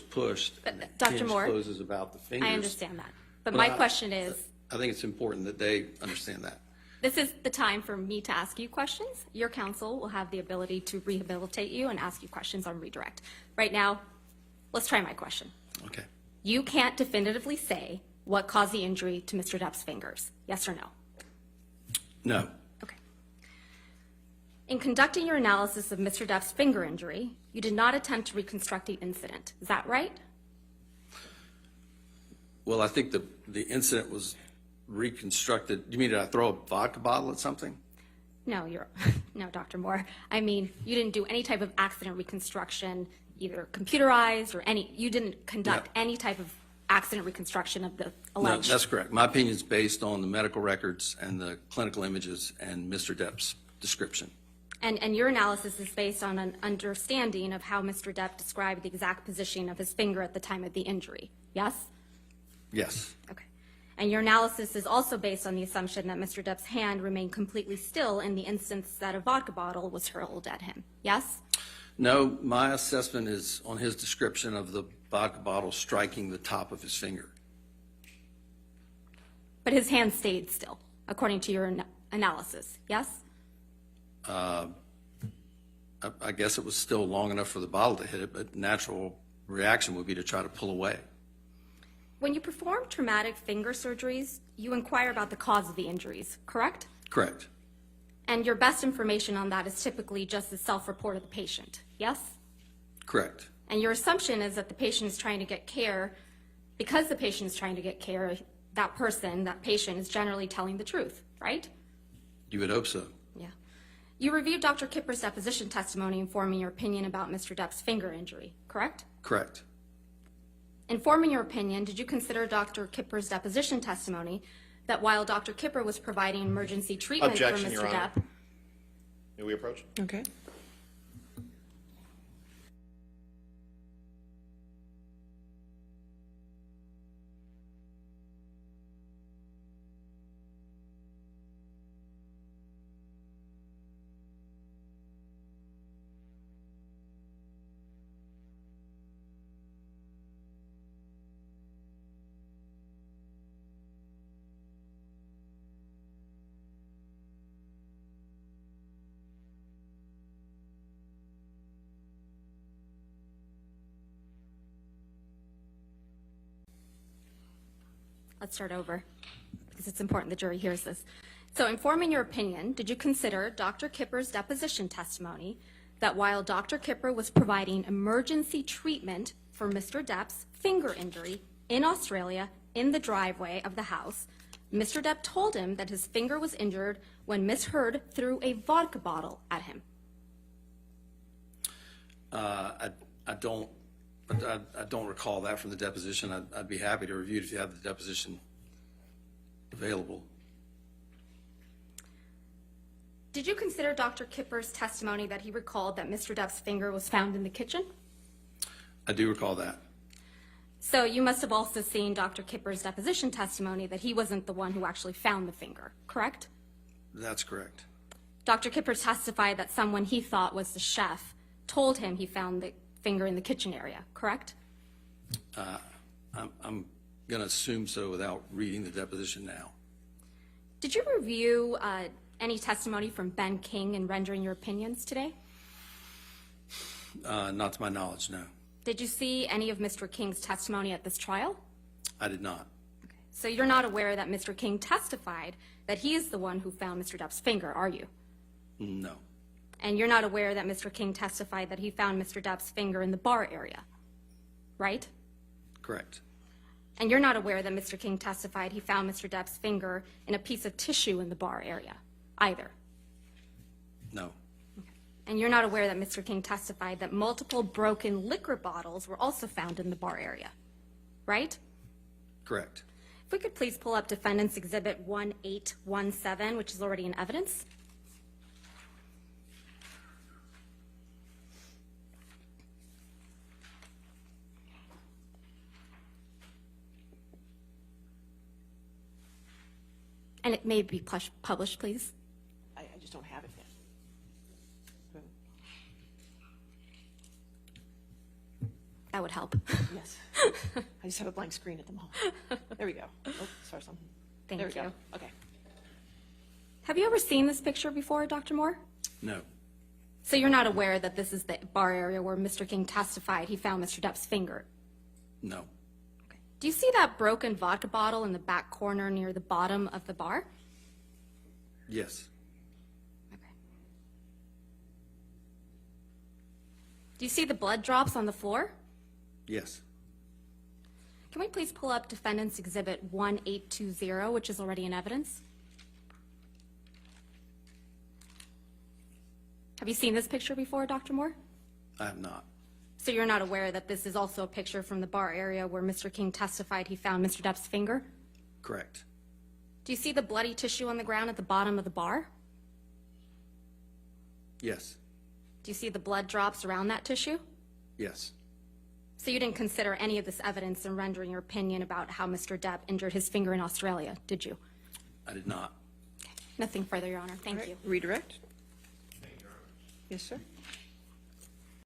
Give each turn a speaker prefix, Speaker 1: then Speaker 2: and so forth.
Speaker 1: pushed.
Speaker 2: But,
Speaker 1: and the
Speaker 2: Dr.
Speaker 1: hinge
Speaker 2: Moore,
Speaker 1: closes about the fingers.
Speaker 2: I understand that. But my question is,
Speaker 1: I think it's important that they understand that.
Speaker 2: this is the time for me to ask you questions. Your counsel will have the ability to rehabilitate you and ask you questions on redirect. Right now, let's try my question.
Speaker 1: Okay.
Speaker 2: You can't definitively say what caused the injury to Mr. Depp's fingers, yes or no?
Speaker 1: No.
Speaker 2: Okay. In conducting your analysis of Mr. Depp's finger injury, you did not attempt to reconstruct the incident. Is that right?
Speaker 1: Well, I think the incident was reconstructed. You mean, did I throw a vodka bottle at something?
Speaker 2: No, no, Dr. Moore. I mean, you didn't do any type of accident reconstruction, either computerized or you didn't conduct any type of accident reconstruction of the alleged.
Speaker 1: No, that's correct. My opinion is based on the medical records and the clinical images and Mr. Depp's description.
Speaker 2: And your analysis is based on an understanding of how Mr. Depp described the exact position of his finger at the time of the injury, yes?
Speaker 1: Yes.
Speaker 2: Okay. And your analysis is also based on the assumption that Mr. Depp's hand remained completely still in the instance that a vodka bottle was hurled at him, yes?
Speaker 1: No, my assessment is on his description of the vodka bottle striking the top of his finger.
Speaker 2: But his hand stayed still, according to your analysis, yes?
Speaker 1: I guess it was still long enough for the bottle to hit it, but natural reaction would be to try to pull away.
Speaker 2: When you perform traumatic finger surgeries, you inquire about the cause of the injuries, correct?
Speaker 1: Correct.
Speaker 2: And your best information on that is typically just the self-report of the patient, yes?
Speaker 1: Correct.
Speaker 2: And your assumption is that the patient is trying to get care. Because the patient is trying to get care, that patient is generally telling the truth, right?
Speaker 1: You would hope so.
Speaker 2: Yeah. You reviewed Dr. Kipper's deposition testimony informing your opinion about Mr. Depp's finger injury, correct?
Speaker 1: Correct.
Speaker 2: In forming your opinion, did you consider Dr. Kipper's deposition testimony that while Dr. Kipper was providing emergency treatment
Speaker 3: Objection,
Speaker 2: for
Speaker 3: Your
Speaker 2: Mr.
Speaker 3: Honor.
Speaker 2: Depp?
Speaker 3: May we approach?
Speaker 4: Okay.
Speaker 2: Let's start over, because it's important the jury hears this. So in forming your opinion, did you consider Dr. Kipper's deposition testimony that while Dr. Kipper was providing emergency treatment for Mr. Depp's finger injury in Australia in the driveway of the house, Mr. Depp told him that his finger was injured when Miss Heard threw a vodka bottle at him?
Speaker 1: I don't recall that from the deposition. I'd be happy to review it if you have the deposition available.
Speaker 2: Did you consider Dr. Kipper's testimony that he recalled that Mr. Depp's finger was found in the kitchen?
Speaker 1: I do recall that.
Speaker 2: So you must have also seen Dr. Kipper's deposition testimony that he wasn't the one who actually found the finger, correct?
Speaker 1: That's correct.
Speaker 2: Dr. Kipper testified that someone he thought was the chef told him he found the finger in the kitchen area, correct?
Speaker 1: I'm going to assume so without reading the deposition now.
Speaker 2: Did you review any testimony from Ben King in rendering your opinions today?
Speaker 1: Not to my knowledge, no.
Speaker 2: Did you see any of Mr. King's testimony at this trial?
Speaker 1: I did not.
Speaker 2: So you're not aware that Mr. King testified that he is the one who found Mr. Depp's finger, are you?
Speaker 1: No.
Speaker 2: And you're not aware that Mr. King testified that he found Mr. Depp's finger in the bar area, right?
Speaker 1: Correct.
Speaker 2: And you're not aware that Mr. King testified he found Mr. Depp's finger in a piece of tissue in the bar area, either?
Speaker 1: No.
Speaker 2: And you're not aware that Mr. King testified that multiple broken liquor bottles were also found in the bar area, right?
Speaker 1: Correct.
Speaker 2: If we could please pull up Defendant's Exhibit 1817, which is already in evidence. And it may be published, please.
Speaker 4: I just don't have it yet.
Speaker 2: That would help.
Speaker 4: Yes. I just have a blank screen at the moment. There we go. Oh, sorry, something.
Speaker 2: Thank
Speaker 4: There we
Speaker 2: you.
Speaker 4: go. Okay.
Speaker 2: Have you ever seen this picture before, Dr. Moore?
Speaker 1: No,
Speaker 2: So you're not aware that this is the bar area where Mr. King testified he found Mr. Depp's finger?
Speaker 1: no,
Speaker 2: Do you see that broken vodka bottle in the back corner near the bottom of the bar?
Speaker 1: yes,
Speaker 2: Okay. Do you see the blood drops on the floor?
Speaker 1: yes,
Speaker 2: Can we please pull up Defendant's Exhibit 1820, which is already in evidence? Have you seen this picture before, Dr. Moore?
Speaker 1: I have not.
Speaker 2: So you're not aware that this is also a picture from the bar area where Mr. King testified he found Mr. Depp's finger?
Speaker 1: Correct.
Speaker 2: Do you see the bloody tissue on the ground at the bottom of the bar?
Speaker 1: Yes,
Speaker 2: Do you see the blood drops around that tissue?
Speaker 1: yes,
Speaker 2: So you didn't consider any of this evidence in rendering your opinion about how Mr. Depp injured his finger in Australia, did you?
Speaker 1: I did not.
Speaker 2: Nothing further, Your Honor. Thank
Speaker 4: All right.
Speaker 2: you.
Speaker 4: Redirect. Yes, sir.